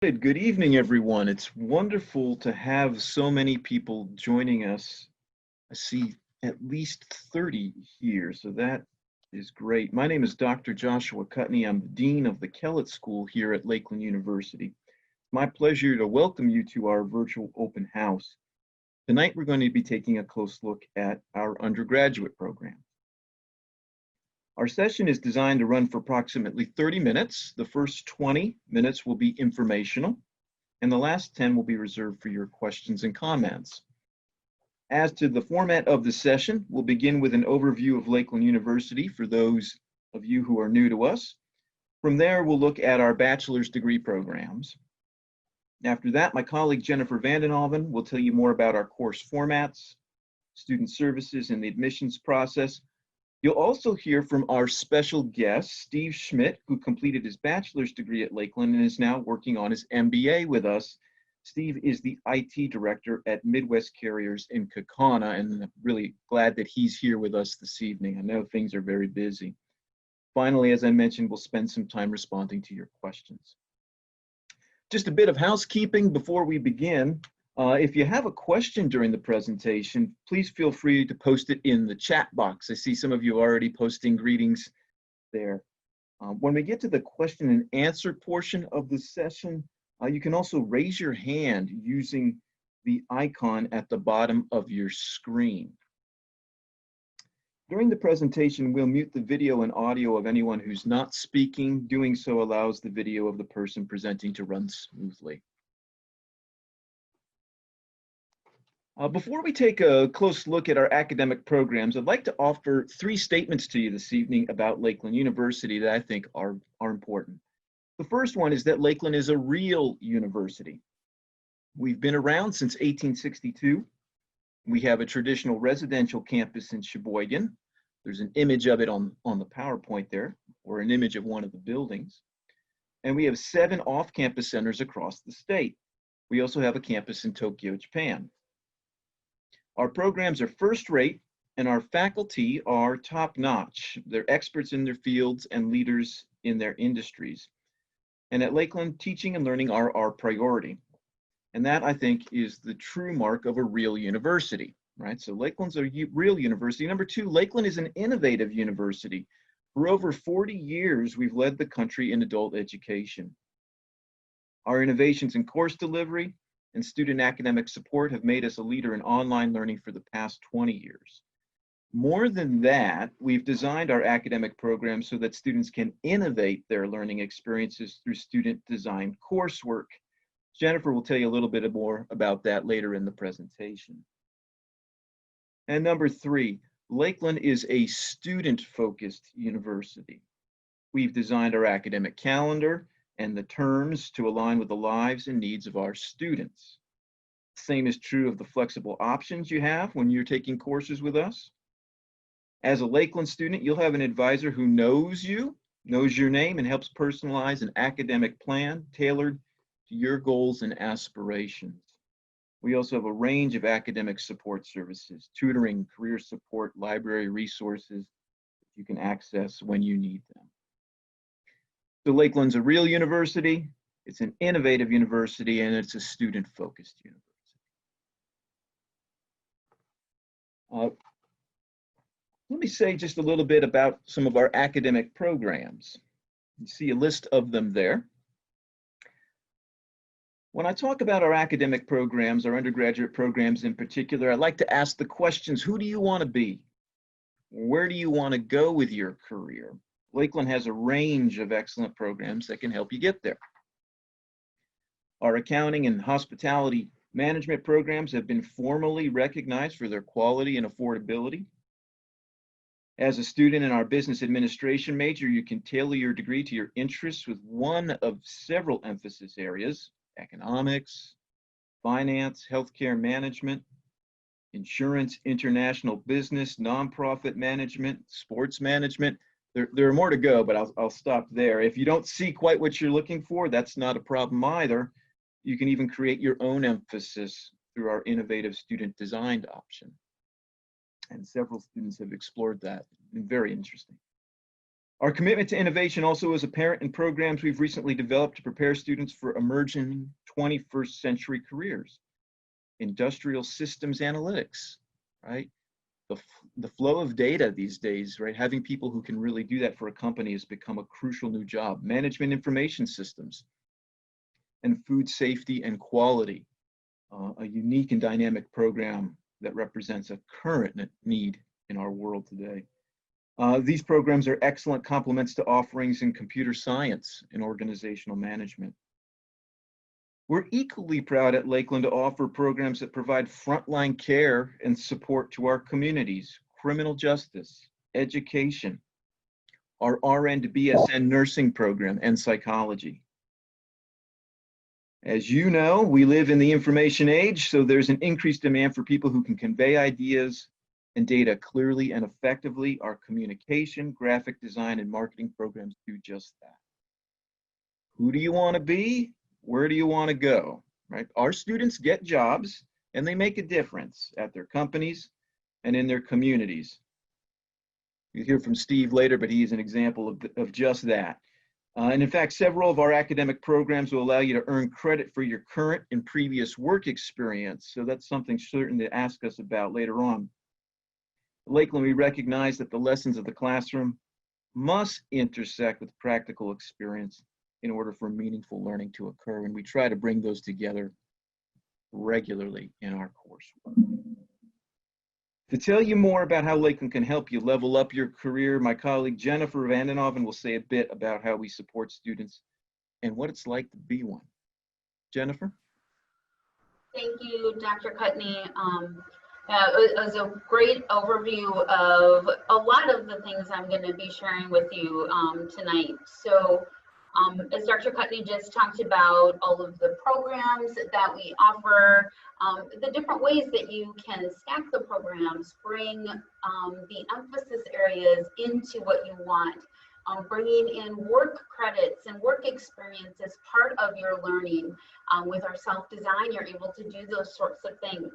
Good evening, everyone. It's wonderful to have so many people joining us. I see at least 30 here, so that is great. My name is Dr. Joshua Cutney. I'm the Dean of the Kellett School here at Lakeland University. It's my pleasure to welcome you to our virtual open house. Tonight, we're going to be taking a close look at our undergraduate program. Our session is designed to run for approximately 30 minutes. The first 20 minutes will be informational, and the last 10 will be reserved for your questions and comments. As to the format of the session, we'll begin with an overview of Lakeland University for those of you who are new to us. From there, we'll look at our bachelor's degree programs. After that, my colleague Jennifer Vandenhoven will tell you more about our course formats, student services, and the admissions process. You'll also hear from our special guest, Steve Schmidt, who completed his bachelor's degree at Lakeland and is now working on his MBA with us. Steve is the IT director at Midwest Carriers in Kaukauna, and I'm really glad that he's here with us this evening. I know things are very busy. Finally, as I mentioned, we'll spend some time responding to your questions. Just a bit of housekeeping before we begin. If you have a question during the presentation, please feel free to post it in the chat box. I see some of you already posting greetings there. When we get to the question and answer portion of the session, you can also raise your hand using the icon at the bottom of your screen. During the presentation, we'll mute the video and audio of anyone who's not speaking. Doing so allows the video of the person presenting to run smoothly. Before we take a close look at our academic programs, I'd like to offer 3 statements to you this evening about Lakeland University that I think are important. The first one is that Lakeland is a real university. We've been around since 1862. We have a traditional residential campus in Sheboygan. There's an image of it on the PowerPoint there, or an image of one of the buildings. And we have 7 off-campus centers across the state. We also have a campus in Tokyo, Japan. Our programs are first-rate, and our faculty are top-notch. They're experts in their fields and leaders in their industries. And at Lakeland, teaching and learning are our priority. And that, I think, is the true mark of a real university, right? So Lakeland's a real university. Number 2, Lakeland is an innovative university. For over 40 years, we've led the country in adult education. Our innovations in course delivery and student academic support have made us a leader in online learning for the past 20 years. More than that, we've designed our academic programs so that students can innovate their learning experiences through student-designed coursework. Jennifer will tell you a little bit more about that later in the presentation. And number 3, Lakeland is a student-focused university. We've designed our academic calendar and the terms to align with the lives and needs of our students. Same is true of the flexible options you have when you're taking courses with us. As a Lakeland student, you'll have an advisor who knows you, knows your name, and helps personalize an academic plan tailored to your goals and aspirations. We also have a range of academic support services, tutoring, career support, library resources that you can access when you need them. So Lakeland's a real university, it's an innovative university, and it's a student-focused university. Let me say just a little bit about some of our academic programs. You see a list of them there. When I talk about our academic programs, our undergraduate programs in particular, I like to ask the questions: who do you want to be? Where do you want to go with your career? Lakeland has a range of excellent programs that can help you get there. Our accounting and hospitality management programs have been formally recognized for their quality and affordability. As a student in our business administration major, you can tailor your degree to your interests with one of several emphasis areas: economics, finance, healthcare management, insurance, international business, nonprofit management, sports management. There are more to go, but I'll stop there. If you don't see quite what you're looking for, that's not a problem either. You can even create your own emphasis through our innovative student designed option. And several students have explored that. It's been very interesting. Our commitment to innovation also is apparent in programs we've recently developed to prepare students for emerging 21st century careers. Industrial systems analytics, right? The flow of data these days, right? Having people who can really do that for a company has become a crucial new job. Management information systems and food safety and quality, a unique and dynamic program that represents a current need in our world today. These programs are excellent complements to offerings in computer science and organizational management. We're equally proud at Lakeland to offer programs that provide frontline care and support to our communities, criminal justice, education, our RN to BSN nursing program, and psychology. As you know, we live in the information age, so there's an increased demand for people who can convey ideas and data clearly and effectively. Our communication, graphic design, and marketing programs do just that. Who do you want to be? Where do you want to go? Right? Our students get jobs and they make a difference at their companies and in their communities. You'll hear from Steve later, but he's an example of just that. And in fact, several of our academic programs will allow you to earn credit for your current and previous work experience. So that's something certain to ask us about later on. At Lakeland, we recognize that the lessons of the classroom must intersect with practical experience in order for meaningful learning to occur. And we try to bring those together regularly in our coursework. To tell you more about how Lakeland can help you level up your career, my colleague Jennifer Vandenhoven will say a bit about how we support students and what it's like to be one. Jennifer? Thank you, Dr. Cutney. It was a great overview of a lot of the things I'm going to be sharing with you tonight. So, as Dr. Cutney just talked about, all of the programs that we offer, the different ways that you can stack the programs, bring the emphasis areas into what you want, bringing in work credits and work experience as part of your learning. With our self-design, you're able to do those sorts of things.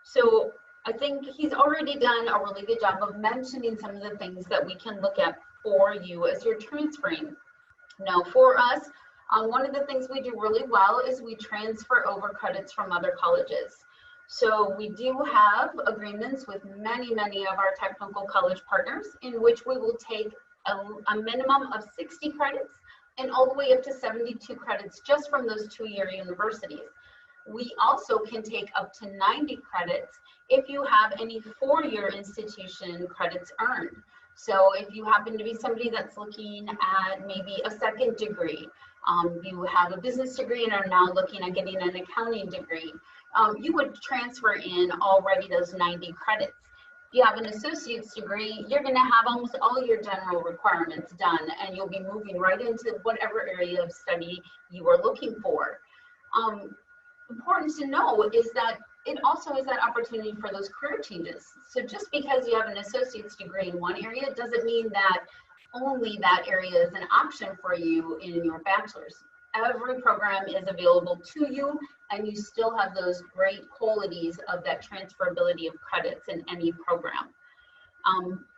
So I think he's already done a really good job of mentioning some of the things that we can look at for you as you're transferring. Now, for us, one of the things we do really well is we transfer over credits from other colleges. So we do have agreements with many of our technical college partners in which we will take a minimum of 60 credits and all the way up to 72 credits just from those two-year universities. We also can take up to 90 credits if you have any four-year institution credits earned. So if you happen to be somebody that's looking at maybe a second degree, you have a business degree and are now looking at getting an accounting degree, you would transfer in already those 90 credits. If you have an associate's degree, you're going to have almost all your general requirements done, and you'll be moving right into whatever area of study you are looking for. Important to know is that it also is that opportunity for those career changes. So just because you have an associate's degree in one area doesn't mean that only that area is an option for you in your bachelor's. Every program is available to you, and you still have those great qualities of that transferability of credits in any program.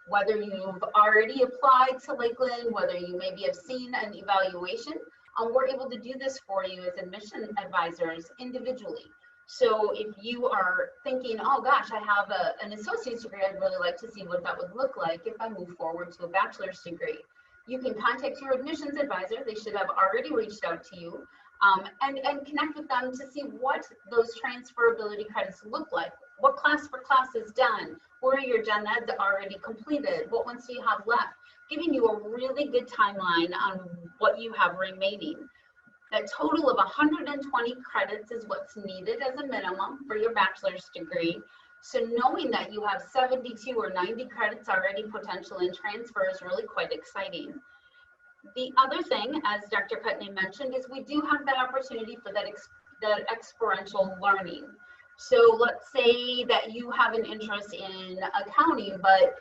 Whether you've already applied to Lakeland, whether you maybe have seen an evaluation, we're able to do this for you as admission advisors individually. So if you are thinking, oh gosh, I have an associate's degree, I'd really like to see what that would look like if I move forward to a bachelor's degree. You can contact your admissions advisor. They should have already reached out to you and connect with them to see what those transferability credits look like. What class for class is done? Where are your gen eds already completed? What ones do you have left? Giving you a really good timeline on what you have remaining. A total of 120 credits is what's needed as a minimum for your bachelor's degree. So knowing that you have 72 or 90 credits already potential in transfer is really quite exciting. The other thing, as Dr. Cutney mentioned, is we do have that opportunity for that experiential learning. So let's say that you have an interest in accounting, but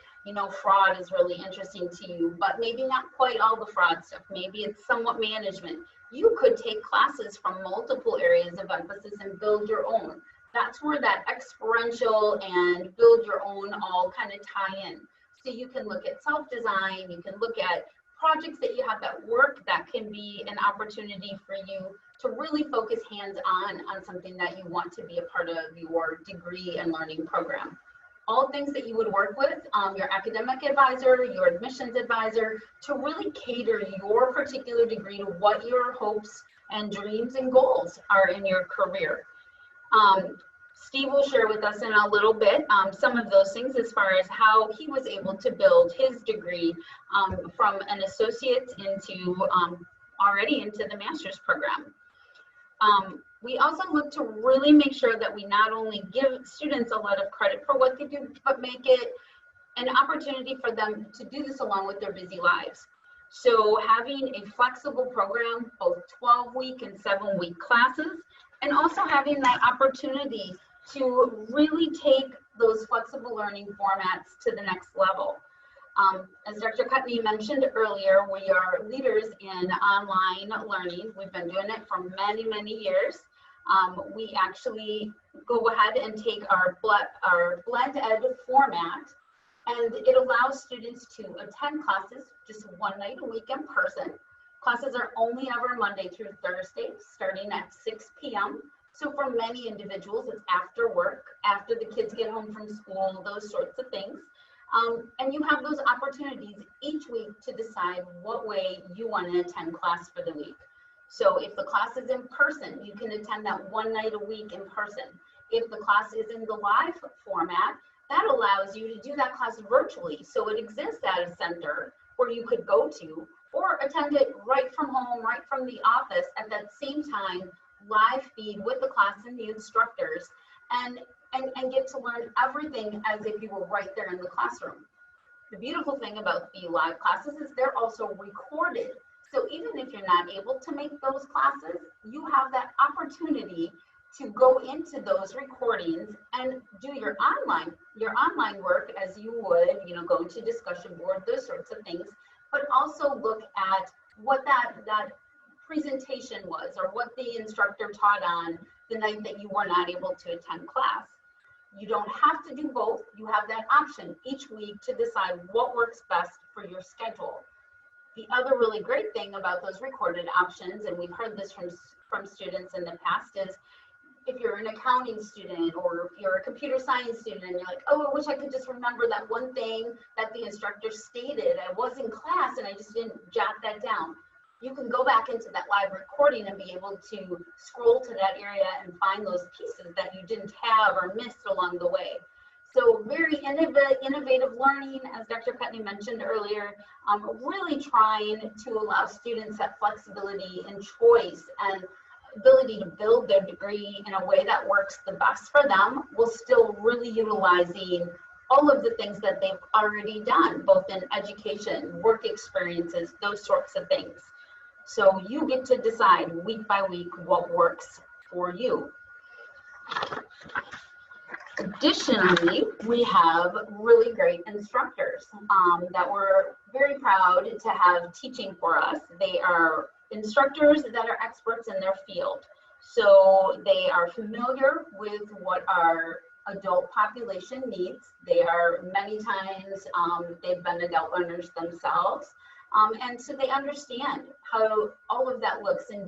fraud is really interesting to you, but maybe not quite all the fraud stuff. Maybe it's somewhat management. You could take classes from multiple areas of emphasis and build your own. That's where that experiential and build your own all kind of tie in. So you can look at self-design, you can look at projects that you have that work that can be an opportunity for you to really focus hands-on on something that you want to be a part of your degree and learning program. All things that you would work with your academic advisor, your admissions advisor, to really cater your particular degree to what your hopes and dreams and goals are in your career. Steve will share with us in a little bit some of those things as far as how he was able to build his degree from an associate into already into the master's program. We also look to really make sure that we not only give students a lot of credit for what they do, but make it an opportunity for them to do this along with their busy lives. So having a flexible program, both 12-week and 7-week classes, and also having that opportunity to really take those flexible learning formats to the next level. As Dr. Cutney mentioned earlier, we are leaders in online learning. We've been doing it for many, many years. We actually go ahead and take our blend ed format, and it allows students to attend classes just one night a week in person. Classes are only ever Monday through Thursday, starting at 6 p.m. So for many individuals, it's after work, after the kids get home from school, those sorts of things. And you have those opportunities each week to decide what way you want to attend class for the week. So if the class is in person, you can attend that one night a week in person. If the class is in the live format, that allows you to do that class virtually. So it exists at a center where you could go to, or attend it right from home, right from the office at that same time, live feed with the class and the instructors, and get to learn everything as if you were right there in the classroom. The beautiful thing about the live classes is they're also recorded. So even if you're not able to make those classes, you have that opportunity to go into those recordings and do your online work as you would, go to discussion board, those sorts of things, but also look at what that presentation was, or what the instructor taught on the night that you were not able to attend class. You don't have to do both. You have that option each week to decide what works best for your schedule. The other really great thing about those recorded options, and we've heard this from students in the past, is if you're an accounting student or if you're a computer science student and you're like, oh, I wish I could just remember that one thing that the instructor stated. I was in class and I just didn't jot that down. You can go back into that live recording and be able to scroll to that area and find those pieces that you didn't have or missed along the way. So very innovative learning, as Dr. Cutney mentioned earlier, really trying to allow students that flexibility and choice and ability to build their degree in a way that works the best for them, while still really utilizing all of the things that they've already done, both in education, work experiences, those sorts of things. So you get to decide week by week what works for you. Additionally, we have really great instructors that we're very proud to have teaching for us. They are instructors that are experts in their field. So they are familiar with what our adult population needs. They are many times, they've been adult learners themselves. And so they understand how all of that looks in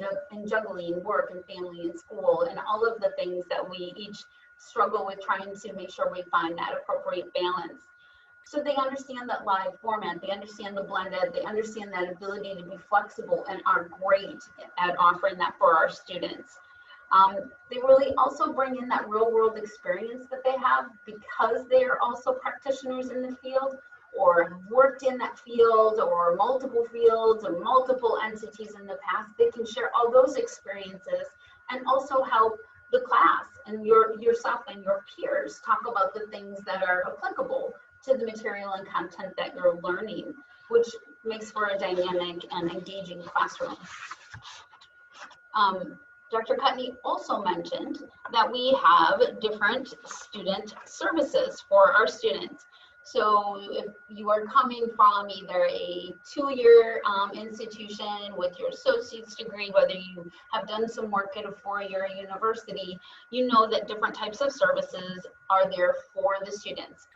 juggling work and family and school and all of the things that we each struggle with, trying to make sure we find that appropriate balance. So they understand that live format, they understand the blended, they understand that ability to be flexible, and are great at offering that for our students. They really also bring in that real world experience that they have, because they are also practitioners in the field, or have worked in that field, or multiple fields, or multiple entities in the past. They can share all those experiences and also help the class and yourself and your peers talk about the things that are applicable to the material and content that you're learning, which makes for a dynamic and engaging classroom. Dr. Cutney also mentioned that we have different student services for our students. So if you are coming from either a 2-year institution with your associate's degree, whether you have done some work at a 4-year university, you know that different types of services are there for the students.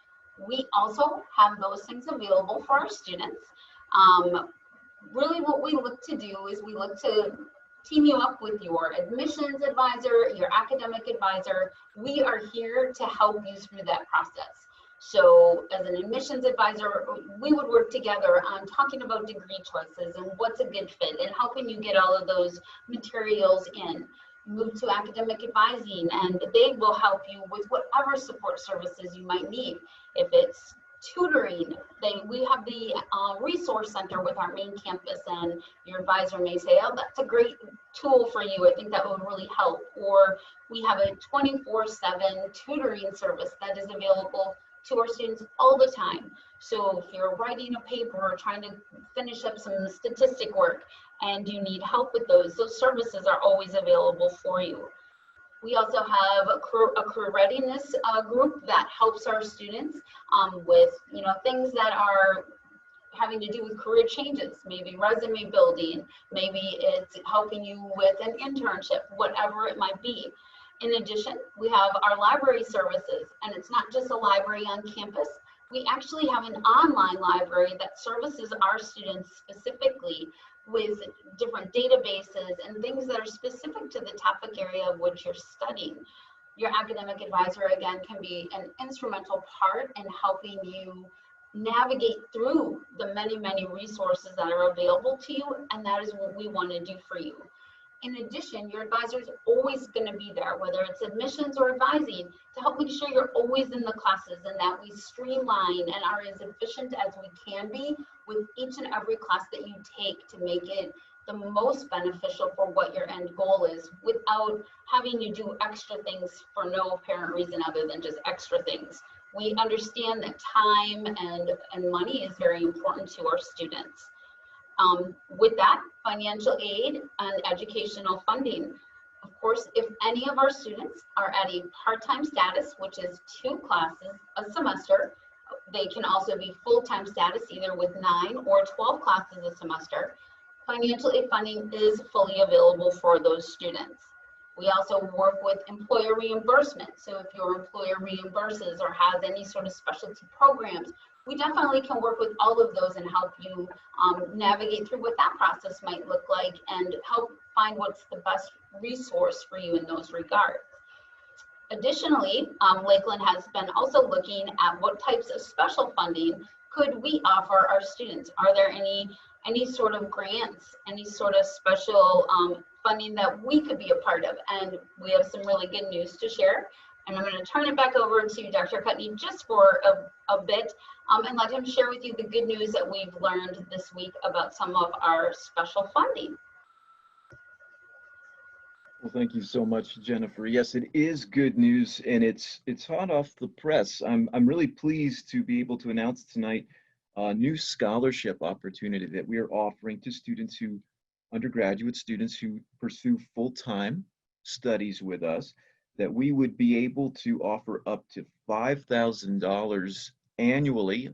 We also have those things available for our students. Really what we look to do is we look to team you up with your admissions advisor, your academic advisor. We are here to help you through that process. So as an admissions advisor, we would work together on talking about degree choices and what's a good fit and helping you get all of those materials in. Move to academic advising, and they will help you with whatever support services you might need. If it's tutoring, we have the resource center with our main campus, and your advisor may say, oh, that's a great tool for you. I think that would really help. Or we have a 24/7 tutoring service that is available to our students all the time. So if you're writing a paper or trying to finish up some statistic work and you need help with those services are always available for you. We also have a career readiness group that helps our students with things that are having to do with career changes, maybe resume building, maybe it's helping you with an internship, whatever it might be. In addition, we have our library services, and it's not just a library on campus. We actually have an online library that services our students specifically with different databases and things that are specific to the topic area of which you're studying. Your academic advisor, again, can be an instrumental part in helping you navigate through the many, many resources that are available to you, and that is what we want to do for you. In addition, your advisor is always going to be there, whether it's admissions or advising, to help make sure you're always in the classes and that we streamline and are as efficient as we can be with each and every class that you take to make it the most beneficial for what your end goal is without having to do extra things for no apparent reason other than just extra things. We understand that time and money is very important to our students. With that, financial aid and educational funding. Of course, if any of our students are at a part-time status, which is 2 classes a semester, they can also be full-time status, either with 9 or 12 classes a semester. Financial aid funding is fully available for those students. We also work with employer reimbursement. So if your employer reimburses or has any sort of specialty programs, we definitely can work with all of those and help you navigate through what that process might look like and help find what's the best resource for you in those regards. Additionally, Lakeland has been also looking at what types of special funding could we offer our students. Are there any sort of grants, any sort of special funding that we could be a part of? And we have some really good news to share. And I'm going to turn it back over to Dr. Cutney just for a bit and let him share with you the good news that we've learned this week about some of our special funding. Well, thank you so much, Jennifer. Yes, it is good news, and it's hot off the press. I'm really pleased to be able to announce tonight a new scholarship opportunity that we are offering to students undergraduate students who pursue full-time studies with us, that we would be able to offer up to $5,000 annually,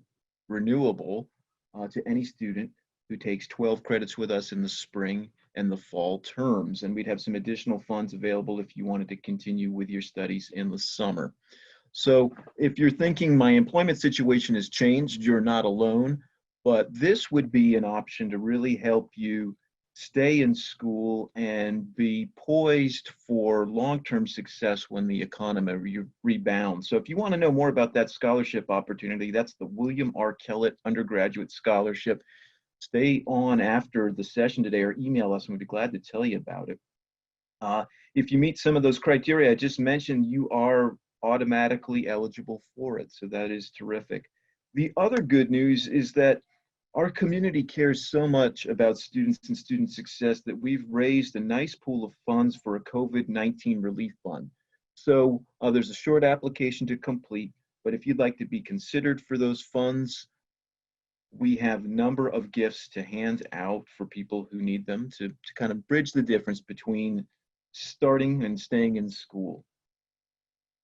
renewable, to any student who takes 12 credits with us in the spring and the fall terms. And we'd have some additional funds available if you wanted to continue with your studies in the summer. So if you're thinking my employment situation has changed, you're not alone, but this would be an option to really help you stay in school and be poised for long-term success when the economy rebounds. So if you want to know more about that scholarship opportunity, that's the William R. Kellett Undergraduate Scholarship. Stay on after the session today or email us and we'd be glad to tell you about it. If you meet some of those criteria I just mentioned, you are automatically eligible for it. So that is terrific. The other good news is that our community cares so much about students and student success that we've raised a nice pool of funds for a COVID-19 relief fund. So there's a short application to complete, but if you'd like to be considered for those funds, we have a number of gifts to hand out for people who need them to kind of bridge the difference between starting and staying in school.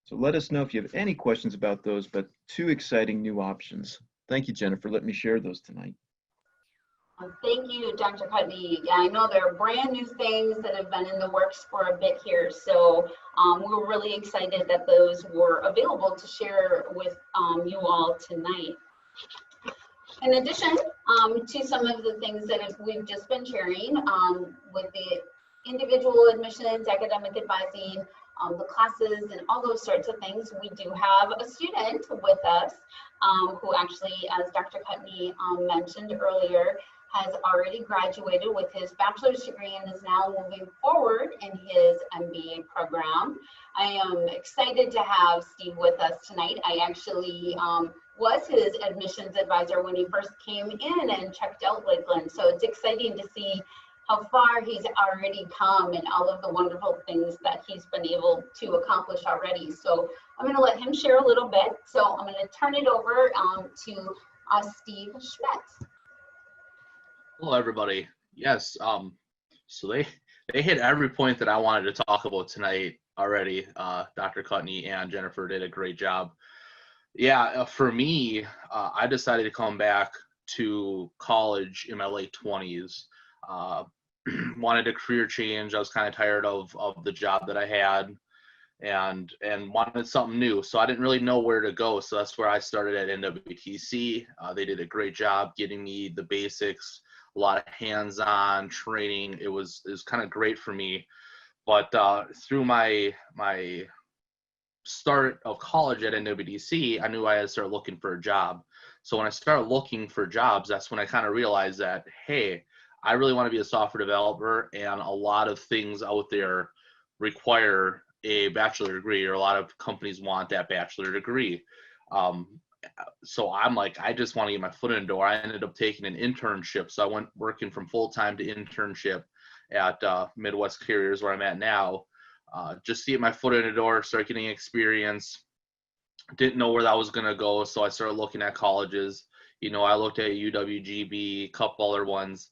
So let us know if you have any questions about those, but 2 exciting new options. Thank you, Jennifer. Let me share those tonight. Thank you, Dr. Cuddy. Yeah, I know there are brand new things that have been in the works for a bit here, so we're really excited that those were available to share with you all tonight. In addition to some of the things that we've just been sharing with the individual admissions, academic advising, the classes, and all those sorts of things, we do have a student with us who actually, as Dr. Cuddy mentioned earlier, has already graduated with his bachelor's degree and is now moving forward in his MBA program. I am excited to have Steve with us tonight. I actually was his admissions advisor when he first came in and checked out Lakeland. So it's exciting to see how far he's already come and all of the wonderful things that he's been able to accomplish already. So I'm going to let him share a little bit. So I'm going to turn it over to Steve Schmidt. Hello, everybody. Yes, so they hit every point that I wanted to talk about tonight already. Dr. Cuddy and Jennifer did a great job. Yeah, for me, I decided to come back to college in my late 20s. Wanted a career change. I was kind of tired of the job that I had, and wanted something new. So I didn't really know where to go. So that's where I started at NWTC. They did a great job getting me the basics, a lot of hands-on training. It was kind of great for me. But through my start of college at NWTC, I knew I had to start looking for a job. So when I started looking for jobs, that's when I kind of realized that, hey, I really want to be a software developer, and a lot of things out there require a bachelor degree, or a lot of companies want that bachelor degree. So I'm like, I just want to get my foot in the door. I ended up taking an internship. So I went working from full-time to internship at Midwest Carriers, where I'm at now. Just to get my foot in the door, start getting experience. Didn't know where that was going to go, so I started looking at colleges. You know, I looked at UWGB, a couple other ones,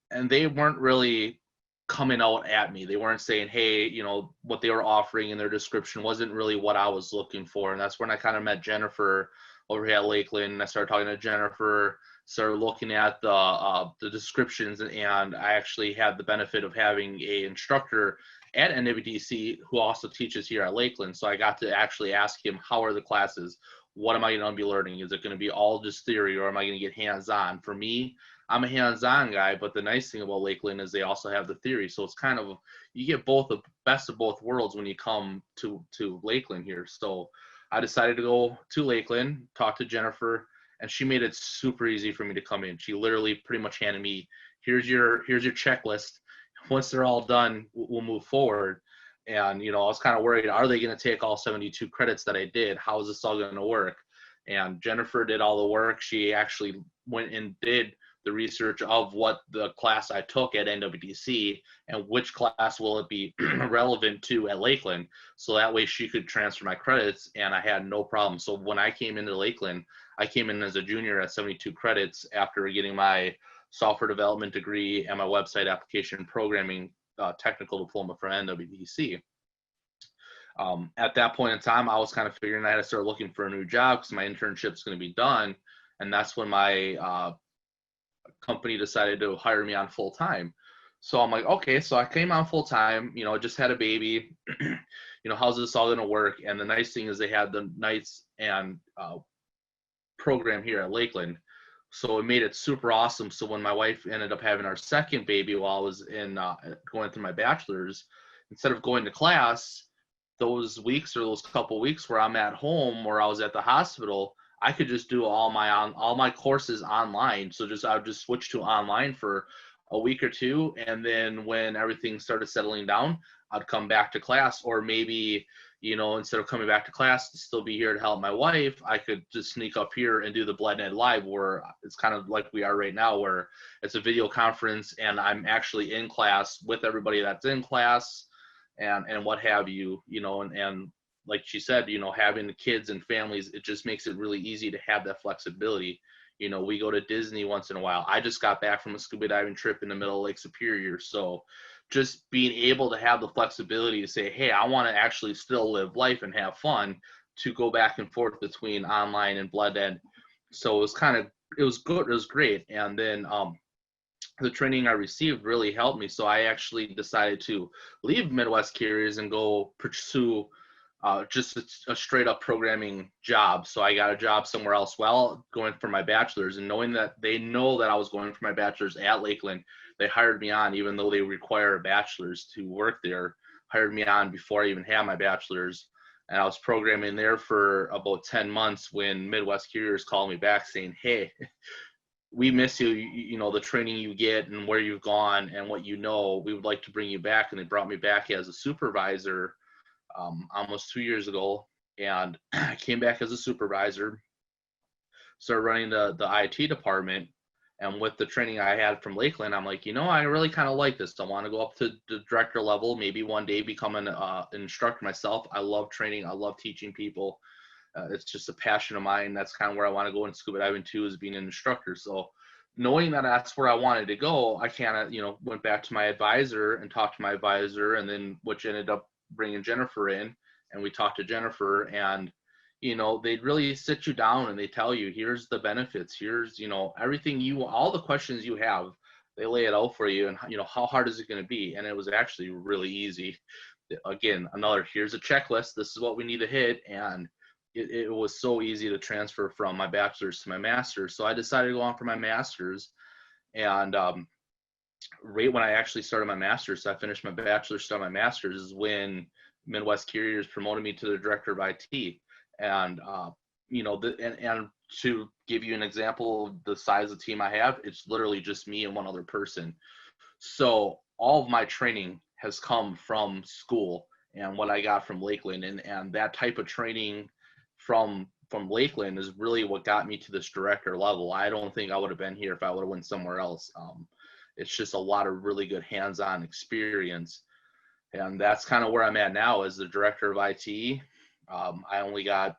and they weren't really coming out at me. They weren't saying, hey, you know, what they were offering in their description wasn't really what I was looking for. And that's when I kind of met Jennifer over here at Lakeland, and I started talking to Jennifer, started looking at the descriptions, and I actually had the benefit of having a instructor at NWTC who also teaches here at Lakeland. So I got to actually ask him, how are the classes? What am I going to be learning? Is it going to be all just theory, or am I going to get hands-on? For me, I'm a hands-on guy, but the nice thing about Lakeland is they also have the theory. So it's kind of, you get both the best of both worlds when you come to Lakeland here. So I decided to go to Lakeland, talk to Jennifer, and she made it super easy for me to come in. She literally pretty much handed me, here's your checklist. Once they're all done, we'll move forward. And, you know, I was kind of worried, are they going to take all 72 credits that I did? How is this all going to work? And Jennifer did all the work. She actually went and did the research of what the class I took at NWTC and which class will it be relevant to at Lakeland. So that way she could transfer my credits, and I had no problem. So when I came into Lakeland, I came in as a junior at 72 credits after getting my software development degree and my website application programming technical diploma from NWTC. At that point in time, I was kind of figuring I had to start looking for a new job because my internship's going to be done. And that's when my company decided to hire me on full time. So I'm like, okay, so I came on full time, you know, just had a baby, you know, how's this all going to work? And the nice thing is they had the nights and program here at Lakeland. So it made it super awesome. So when my wife ended up having our second baby while I was in going through my bachelor's, instead of going to class, those weeks or those couple weeks where I'm at home or I was at the hospital, I could just do all my courses online. So I would just switch to online for a week or two, and then when everything started settling down, I'd come back to class. Or maybe, you know, instead of coming back to class to still be here to help my wife, I could just sneak up here and do the Blend Ed Live, where it's kind of like we are right now, where it's a video conference and I'm actually in class with everybody that's in class and what have you, you know, and like she said, you know, having kids and families, it just makes it really easy to have that flexibility. You know, we go to Disney once in a while. I just got back from a scuba diving trip in the middle of Lake Superior. So just being able to have the flexibility to say, hey, I want to actually still live life and have fun, to go back and forth between online and Blend Ed. So it was good. It was great. And then the training I received really helped me. So I actually decided to leave Midwest Carriers and go pursue just a straight up programming job. So I got a job somewhere else while going for my bachelor's, and knowing that they know that I was going for my bachelor's at Lakeland, they hired me on, even though they require a bachelor's to work there, hired me on before I even had my bachelor's. And I was programming there for about 10 months when Midwest Carriers called me back saying, hey, we miss you, you know, the training you get and where you've gone and what you know, we would like to bring you back. And they brought me back as a supervisor almost 2 years ago. And I came back as a supervisor, started running the IT department. And with the training I had from Lakeland, I'm like, you know, I really kind of like this. I want to go up to the director level, maybe one day become an instructor myself. I love training. I love teaching people. It's just a passion of mine. That's kind of where I want to go in scuba diving too, is being an instructor. So knowing that that's where I wanted to go, I kind of, you know, went back to my advisor and talked to my advisor, and then which ended up bringing Jennifer in, and we talked to Jennifer, and you know, they really sit you down and they tell you, here's the benefits, here's, you know, everything you, all the questions you have, they lay it out for you, and you know, how hard is it going to be? And it was actually really easy. Again, another, here's a checklist, this is what we need to hit, and it was so easy to transfer from my bachelor's to my master's. So I decided to go on for my master's, and right when I actually started my master's, so I finished my bachelor's, started my master's, is when Midwest Carriers promoted me to the director of IT. And you know, and to give you an example of the size of the team I have, it's literally just me and one other person. So all of my training has come from school and what I got from Lakeland, and that type of training from Lakeland is really what got me to this director level. I don't think I would have been here if I would have went somewhere else. It's just a lot of really good hands-on experience, and that's kind of where I'm at now as the director of IT. I only got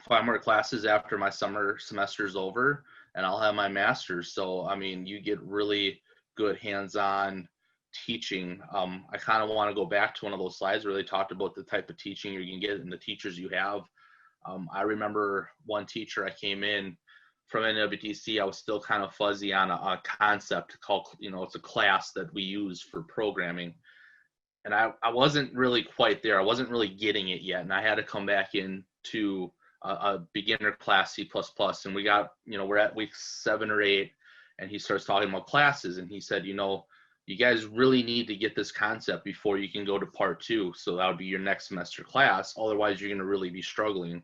5 more classes after my summer semester is over, and I'll have my master's. So, I mean, you get really good hands-on teaching. I kind of want to go back to one of those slides where they talked about the type of teaching you can get and the teachers you have. I remember one teacher, I came in from NWTC, I was still kind of fuzzy on a concept called, you know, it's a class that we use for programming. And I wasn't really quite there. I wasn't really getting it yet. And I had to come back into a beginner class, C++. And we got, you know, we're at week 7 or 8, and he starts talking about classes. And he said, you know, you guys really need to get this concept before you can go to part 2. So that would be your next semester class. Otherwise, you're going to really be struggling.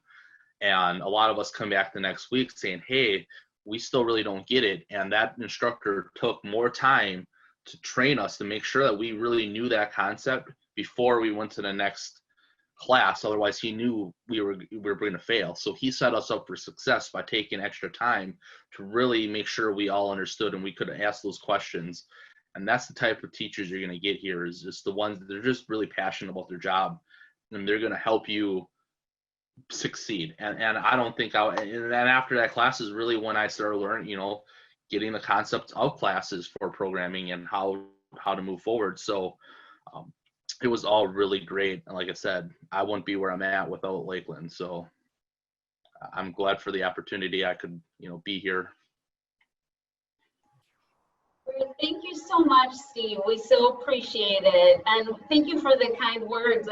And a lot of us come back the next week saying, hey, we still really don't get it. And that instructor took more time to train us to make sure that we really knew that concept before we went to the next class. Otherwise, he knew we were going to fail. So he set us up for success by taking extra time to really make sure we all understood and we could ask those questions. And that's the type of teachers you're going to get here, is just the ones that are just really passionate about their job, and they're going to help you succeed. And I don't think and then after that class is really when I started learning, you know, getting the concepts of classes for programming and how to move forward. So it was all really great. And like I said, I wouldn't be where I'm at without Lakeland. So I'm glad for the opportunity I could, you know, be here. Thank you so much, Steve. We so appreciate it. And thank you for the kind words.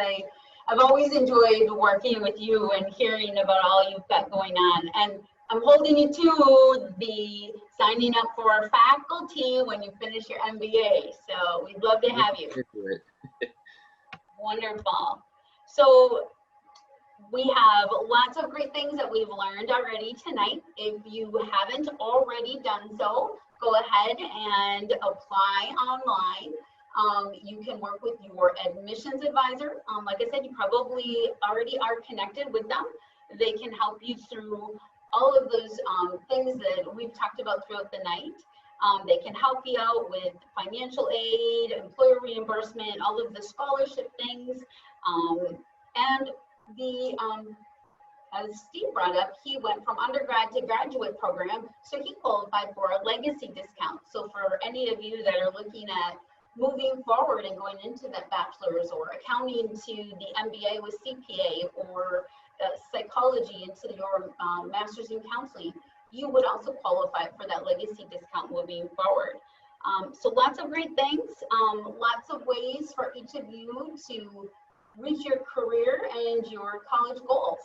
I've always enjoyed working with you and hearing about all you've got going on. And I'm holding you to the signing up for faculty when you finish your MBA. So we'd love to have you. Wonderful. So we have lots of great things that we've learned already tonight. If you haven't already done so, go ahead and apply online. You can work with your admissions advisor. Like I said, you probably already are connected with them. They can help you through all of those things that we've talked about throughout the night. They can help you out with financial aid, employer reimbursement, all of the scholarship things. And as Steve brought up, he went from undergrad to graduate program, so he qualified for a legacy discount. So for any of you that are looking at moving forward and going into that bachelor's, or accounting to the MBA with CPA, or psychology into your master's in counseling, you would also qualify for that legacy discount moving forward. So lots of great things, lots of ways for each of you to reach your career and your college goals.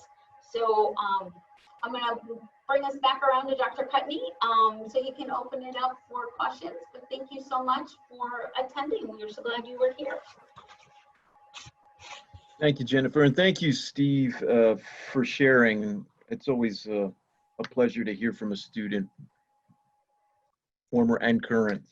So I'm going to bring us back around to Dr. Cutney so you can open it up for questions. But thank you so much for attending. We're so glad you were here. Thank you, Jennifer, and thank you, Steve, for sharing. It's always a pleasure to hear from a student, former and current.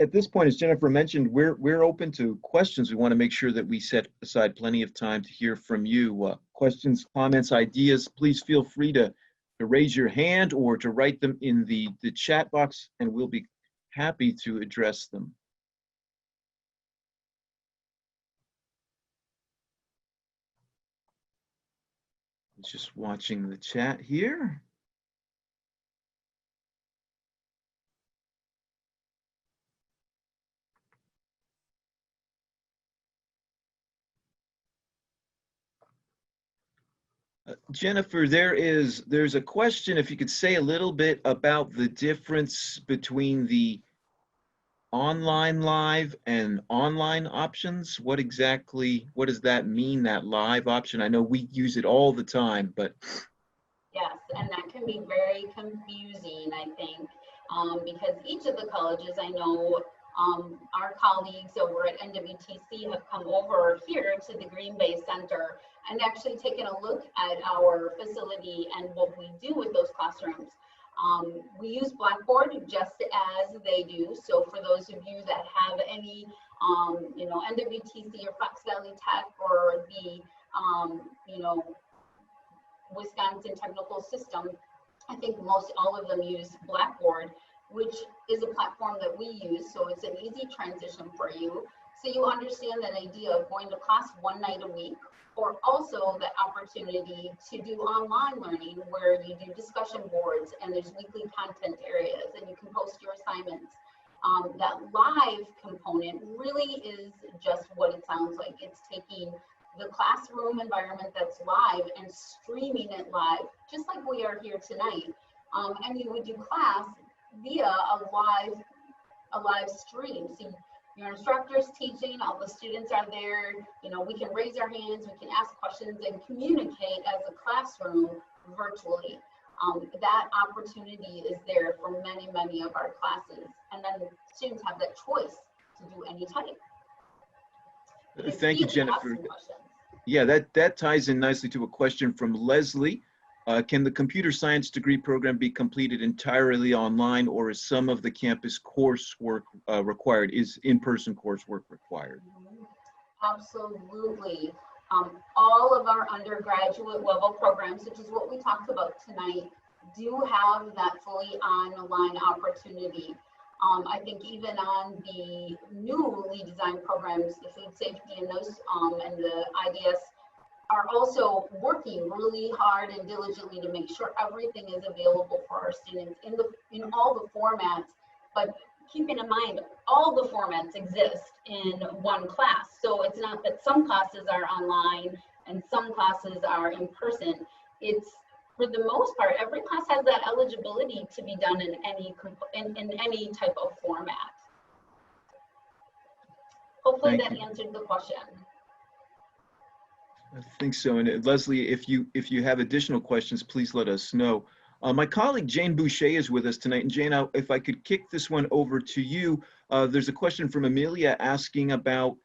At this point, as Jennifer mentioned, we're open to questions. We want to make sure that we set aside plenty of time to hear from you. Questions, comments, ideas, please feel free to raise your hand or to write them in the chat box, and we'll be happy to address them. Just watching the chat here. Jennifer, there's a question, if you could say a little bit about the difference between the online live and online options. What does that mean, that live option? I know we use it all the time, but. Yes, and that can be very confusing, I think, because each of the colleges, I know our colleagues over at NWTC have come over here to the Green Bay Center and actually taken a look at our facility and what we do with those classrooms. We use Blackboard just as they do. So for those of you that have any, NWTC or Fox Valley Tech or the, Wisconsin Technical System, I think most all of them use Blackboard, which is a platform that we use. So it's an easy transition for you. So you understand that idea of going to class one night a week, or also the opportunity to do online learning where you do discussion boards and there's weekly content areas and you can post your assignments. That live component really is just what it sounds like. It's taking the classroom environment that's live and streaming it live, just like we are here tonight. And you would do class via a live stream. So your instructor's teaching, all the students are there, we can raise our hands, we can ask questions and communicate as a classroom virtually. That opportunity is there for many, many of our classes. And then students have that choice to do any type. Thank you, Jennifer. Yeah, that ties in nicely to a question from Leslie. Can the computer science degree program be completed entirely online, or is some of the campus coursework required? Is in-person coursework required? Absolutely. All of our undergraduate level programs, which is what we talked about tonight, do have that fully online opportunity. I think even on the newly designed programs, the food safety and those and the IDS are also working really hard and diligently to make sure everything is available for our students in all the formats. But keeping in mind, all the formats exist in one class. So it's not that some classes are online and some classes are in person. It's, for the most part, every class has that eligibility to be done in any type of format. Hopefully that answered the question. I think so. And Leslie, if you have additional questions, please let us know. My colleague Jane Boucher is with us tonight. And Jane, if I could kick this one over to you, there's a question from Amelia asking about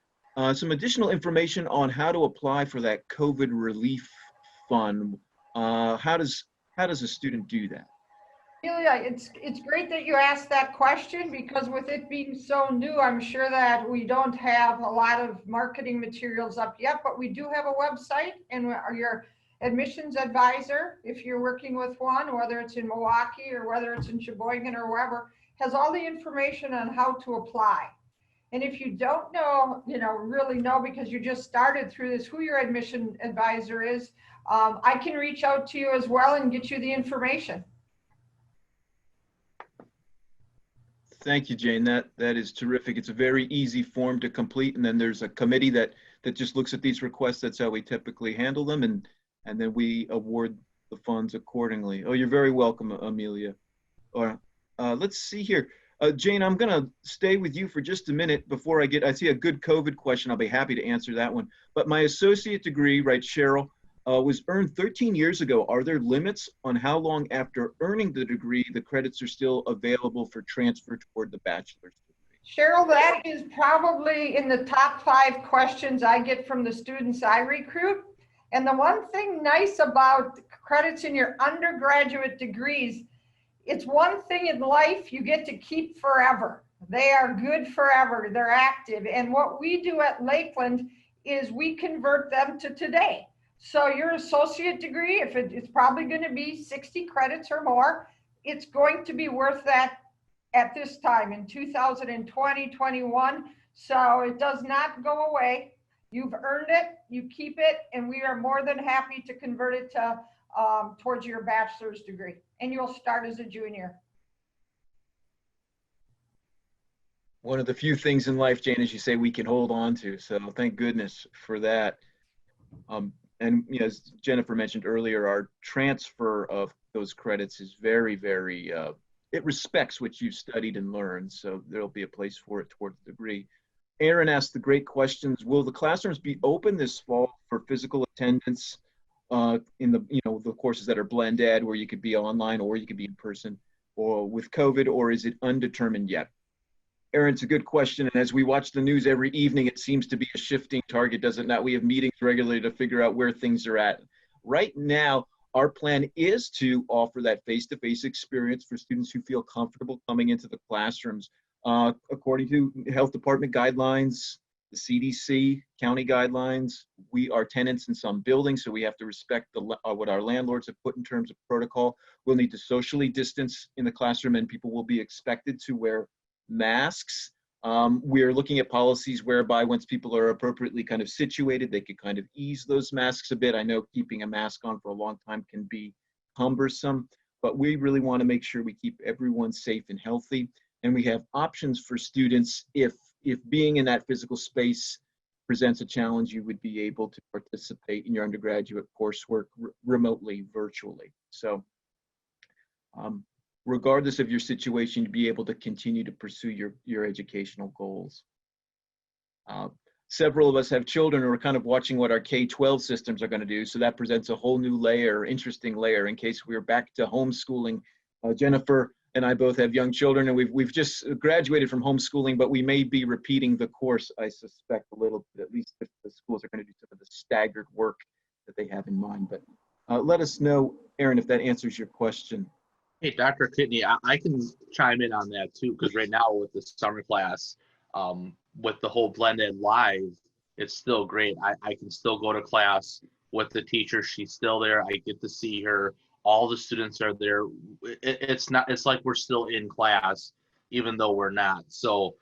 some additional information on how to apply for that COVID relief fund. How does a student do that? Amelia, it's great that you asked that question, because with it being so new, I'm sure that we don't have a lot of marketing materials up yet, but we do have a website, and your admissions advisor, if you're working with one, whether it's in Milwaukee or whether it's in Sheboygan or wherever, has all the information on how to apply. And if you don't know, really know, because you just started through this, who your admission advisor is, I can reach out to you as well and get you the information. Thank you, Jane. That is terrific. It's a very easy form to complete, and then there's a committee that just looks at these requests. That's how we typically handle them, and then we award the funds accordingly. Oh, you're very welcome, Amelia. Or let's see here. Jane, I'm going to stay with you for just a minute before I see a good COVID question. I'll be happy to answer that one. But my associate degree, right, Cheryl, was earned 13 years ago. Are there limits on how long after earning the degree the credits are still available for transfer toward the bachelor's degree? Cheryl, that is probably in the top 5 questions I get from the students I recruit. And the one thing nice about credits in your undergraduate degrees, it's one thing in life you get to keep forever. They are good forever. They're active. And what we do at Lakeland is we convert them to today. So your associate degree, if it's probably going to be 60 credits or more, it's going to be worth that at this time in 2020, 21. So it does not go away. You've earned it, you keep it, and we are more than happy to convert it to towards your bachelor's degree. And you'll start as a junior. One of the few things in life, Jane, as you say, we can hold on to. So thank goodness for that. And you know, as Jennifer mentioned earlier, our transfer of those credits is very, very, it respects what you've studied and learned. So there'll be a place for it towards the degree. Aaron asked the great questions. Will the classrooms be open this fall for physical attendance in the, the courses that are blend ed, where you could be online or you could be in person, or with COVID, or is it undetermined yet? Aaron, it's a good question. And as we watch the news every evening, it seems to be a shifting target, doesn't it? We have meetings regularly to figure out where things are at. Right now, our plan is to offer that face-to-face experience for students who feel comfortable coming into the classrooms. According to health department guidelines, the CDC, county guidelines, we are tenants in some buildings, so we have to respect what our landlords have put in terms of protocol. We'll need to socially distance in the classroom, and people will be expected to wear masks. We're looking at policies whereby once people are appropriately kind of situated, they could kind of ease those masks a bit. I know keeping a mask on for a long time can be cumbersome, but we really want to make sure we keep everyone safe and healthy. And we have options for students if being in that physical space presents a challenge, you would be able to participate in your undergraduate coursework remotely, virtually. So regardless of your situation, to be able to continue to pursue your educational goals. Several of us have children who are kind of watching what our K-12 systems are going to do, so that presents a whole new layer, interesting layer, in case we're back to homeschooling. Jennifer and I both have young children, and we've just graduated from homeschooling, but we may be repeating the course, I suspect, a little bit, at least if the schools are going to do some of the staggered work that they have in mind. But let us know, Aaron, if that answers your question. Hey, Dr. Kidney, I can chime in on that too, because right now with the summer class, with the whole blended live, it's still great. I can still go to class with the teacher. She's still there. I get to see her. All the students are there. It's like we're still in class, even though we're not. So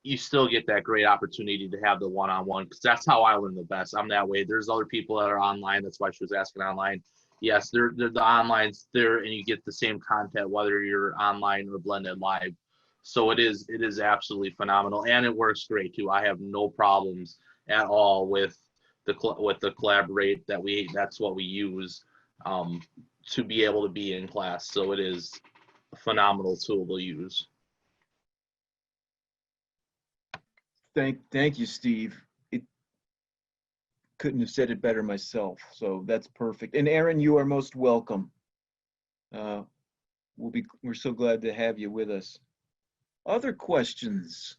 you still get that great opportunity to have the one-on-one, because that's how I learn the best. I'm that way. There's other people that are online. That's why she was asking online. Yes, they're the online's there, and you get the same content whether you're online or blended live. So it is absolutely phenomenal, and it works great too. I have no problems at all with the collaborate that's what we use to be able to be in class. So it is a phenomenal tool to use. Thank you, Steve. Couldn't have said it better myself, so that's perfect. And Aaron, you are most welcome. We're so glad to have you with us. Other questions?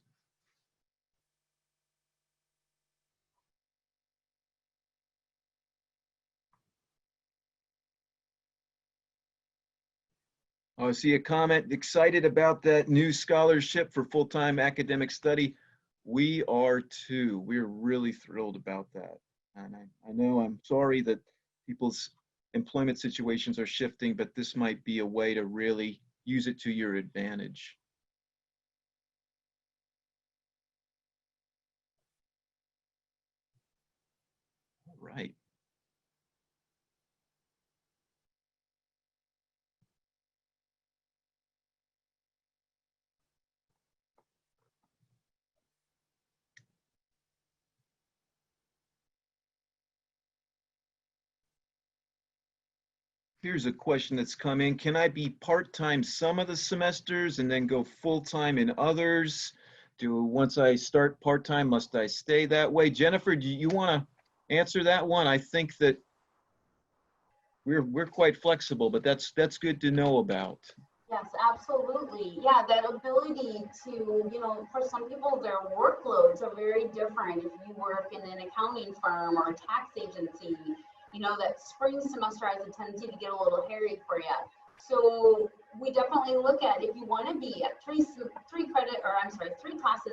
I see a comment, excited about that new scholarship for full-time academic study. We are too. We're really thrilled about that. And I know, I'm sorry that people's employment situations are shifting, but this might be a way to really use it to your advantage. All right. Here's a question that's come in. Can I be part-time some of the semesters and then go full-time in others? Once I start part-time, must I stay that way? Jennifer, do you want to answer that one? I think that we're quite flexible, but that's good to know about. Yes, absolutely. Yeah, that ability to, for some people, their workloads are very different. If you work in an accounting firm or a tax agency, that spring semester has a tendency to get a little hairy for you. So we definitely look at, if you want to be at three classes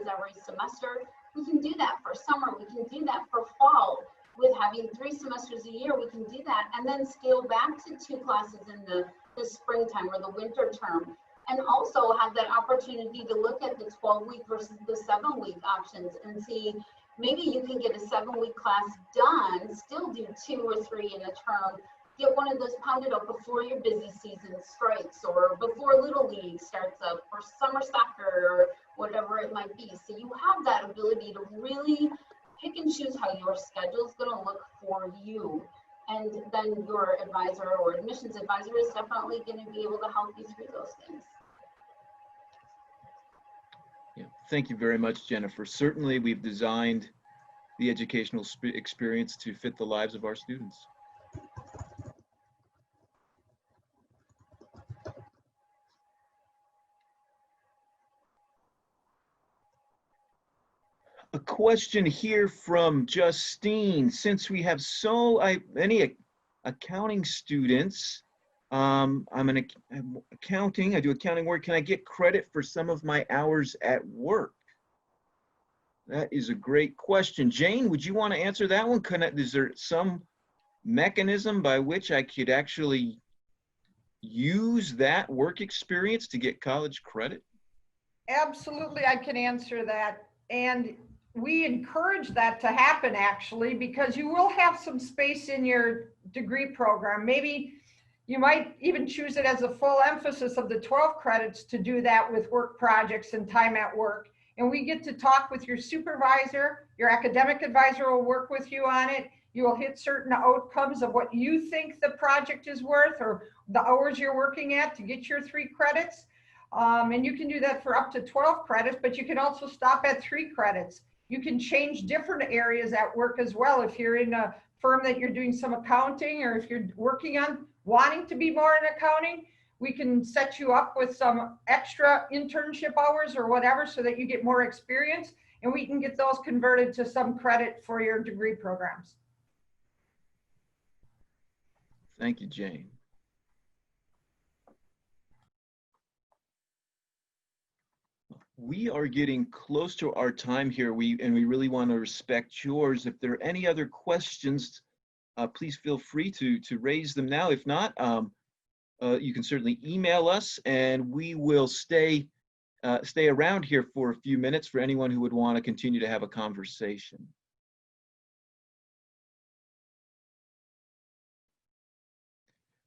every semester, we can do that for summer. We can do that for fall. With having 3 semesters a year, we can do that and then scale back to 2 classes in the springtime or the winter term, and also have that opportunity to look at the 12-week versus the 7-week options and see, maybe you can get a 7-week class done, still do 2 or 3 in a term, get one of those pounded up before your busy season strikes or before Little League starts up or summer soccer or whatever it might be. So you have that ability to really pick and choose how your schedule is going to look for you. And then your advisor or admissions advisor is definitely going to be able to help you through those things. Yeah, thank you very much, Jennifer. Certainly, we've designed the educational experience to fit the lives of our students. A question here from Justine. Since we have many accounting students, I'm accounting, I do accounting work. Can I get credit for some of my hours at work? That is a great question. Jane, would you want to answer that one? Is there some mechanism by which I could actually use that work experience to get college credit? Absolutely, I can answer that. And we encourage that to happen, actually, because you will have some space in your degree program. Maybe you might even choose it as a full emphasis of the 12 credits to do that with work projects and time at work. And we get to talk with your supervisor. Your academic advisor will work with you on it. You will hit certain outcomes of what you think the project is worth or the hours you're working at to get your 3 credits. And you can do that for up to 12 credits, but you can also stop at 3 credits. You can change different areas at work as well. If you're in a firm that you're doing some accounting, or if you're working on wanting to be more in accounting, we can set you up with some extra internship hours or whatever so that you get more experience, and we can get those converted to some credit for your degree programs. Thank you, Jane. We are getting close to our time here, and we really want to respect yours. If there are any other questions, please feel free to raise them now. If not, you can certainly email us, and we will stay around here for a few minutes for anyone who would want to continue to have a conversation.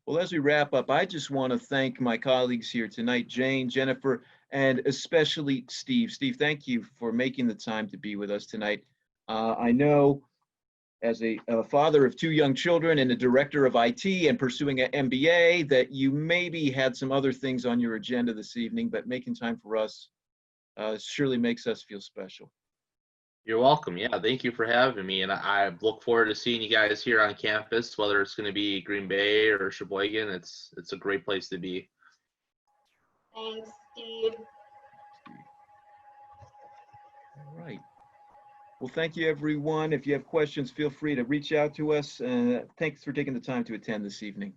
Well, as we wrap up, I just want to thank my colleagues here tonight, Jane, Jennifer, and especially Steve. Steve, thank you for making the time to be with us tonight. I know as a father of 2 young children and a director of IT and pursuing an MBA that you maybe had some other things on your agenda this evening, but making time for us surely makes us feel special. You're welcome. Yeah, thank you for having me. And I look forward to seeing you guys here on campus, whether it's going to be Green Bay or Sheboygan. It's a great place to be. Thanks, Steve. All right. Well, thank you, everyone. If you have questions, feel free to reach out to us. Thanks for taking the time to attend this evening.